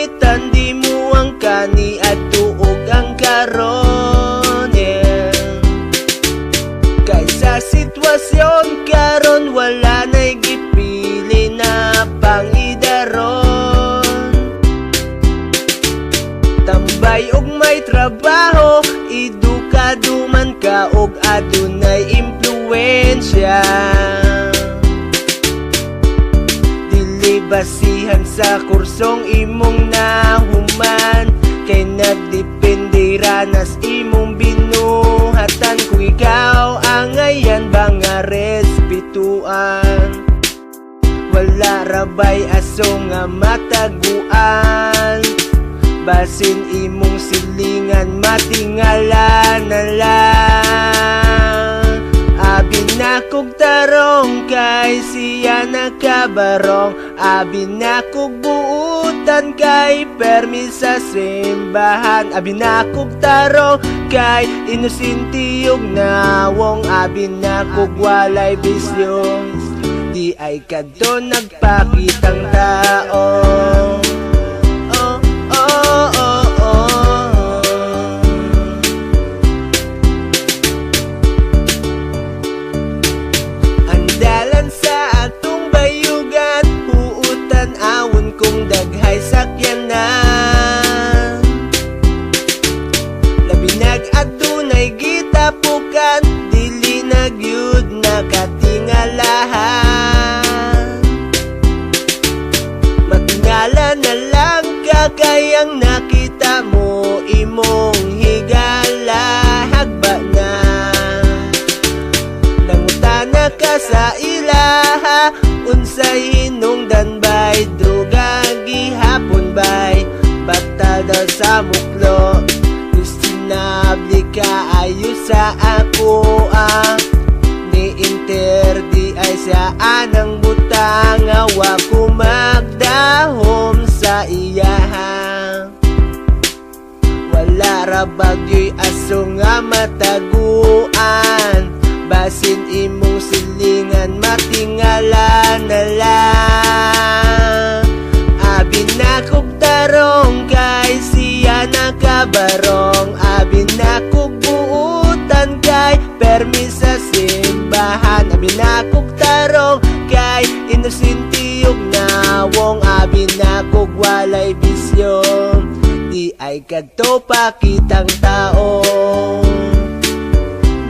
palitan di mo ang kani at tuog ang karon, yeah. Kaysa sitwasyon karon wala na'y gipili na pangidaron. Tambay og may trabaho, edukado man ka og adunay impluwensya. Dili basihan sa kursong imong nahuman, kay nagdepende ranas imong binuhatan. Kung ikaw ang ayan ba nga respetuan, wala rabay aso nga mataguan. Basin imong silingan matingala na lang. Abi na kog tarong kay siya nakabarong. Abi na kog buutan kay permi sa simbahan. Abi na kog tarong kay inosintiyog nawong. Abi na kog walay bisyo, di ay kadto nagpakitang tao. Andalan sa atong bayugan, huutan awon kung daghay sakyanan. Labi nag-adunay gitapukan, dili nagyud nakatingalahan. Matingala na lang kayang nakita mo imong higala. Hagba na nangutana ka sa ilaha, unsay hinungdan bay, droga gihapon bay, bata daw sa muklo. Sinabli ka ayo sa ako ni interdi ay sa anang butang. Awa ko magdahom sa iyaha, wala ra bagyo'y aso nga mataguan. Basin imong silingan matingala na lang. Abi na kog tarong kay siya nakabarong. Abi na kog buutan kay permi sa simbahan. Abi na kog tarong kay inosintiyog nawong. Abi na kog walay bisyo, di ay kadto pakitang tao.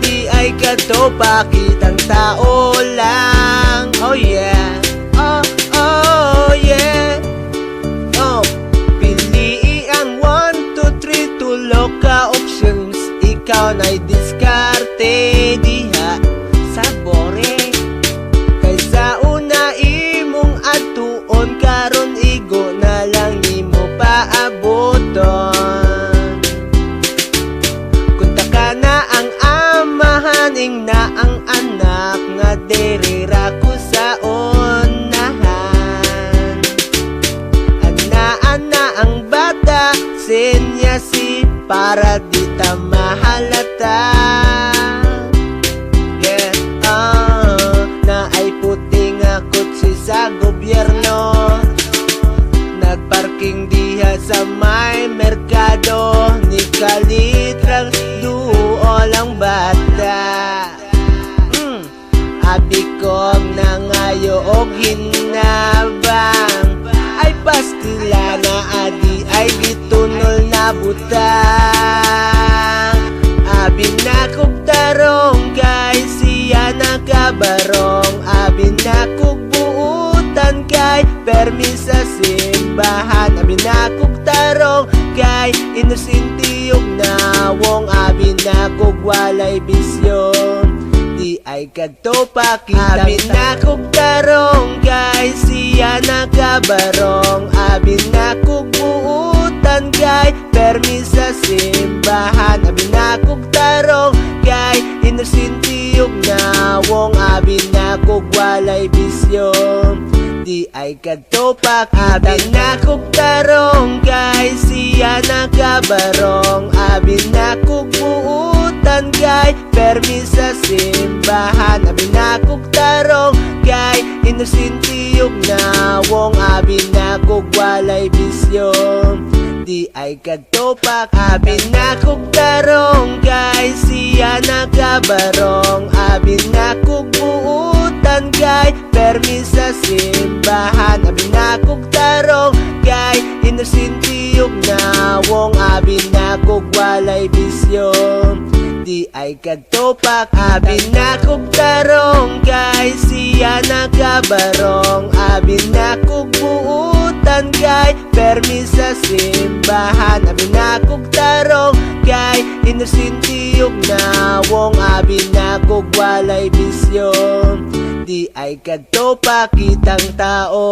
Di ay kadto pakitang tao lang. Oh yeah, oh yeah. Pili ang 1, 2, 3, tulo ka options. Ikaw na'y diskarte diha sa bore. Kaysa una imong atuon, karon igo na lang nimo paaboton. Kunta ka na ang amahan, ing na ang anak nga derira ko sa unahan. Ana ang bata, senyasi para di ta mahalata. Yeah, na ay puting kutsi sa gobyerno, nagparking diha sa may merkado. Ni kalitrang duol ang bata. Abi kog nangayo og hinabang, ay pastila na adi ay gitunol na butang. Abi na kog tarong kay siya nakabarong. Abi na kog buutan kay permi sa simbahan. Abi na kog tarong kay inosintiyog nawong. Abi na kog walay bisyo, di ay kadto pakitang. Abi na kog tarong kay siya nakabarong. Abi na kog buutan kay permi sa simbahan. Abi na kog tarong kay inosintiyog nawong. Abi na kog walay bisyo, di ay kadto pakitang. Abi na kog tarong kay siya nakabarong. Abi na kog buutan buutan kay permi sa simbahan. Abi na kog tarong kay inosintiyog nawong. Abi na kog walay bisyo, di ay kagtopak. Abi na kog tarong kay siya nakabarong. Abi na kog buutan kay permi sa simbahan. Abi na kog tarong kay inosintiyog nawong. Abi na kog walay bisyo, di ay kagtopak. Abi na kog tarong kay siya nakabarong. Abi na kog buutan kay permi sa simbahan. Abi na kog tarong kay inosintiyog nawong. Abi na kog walay bisyo, di ay kagtopak kitang tao.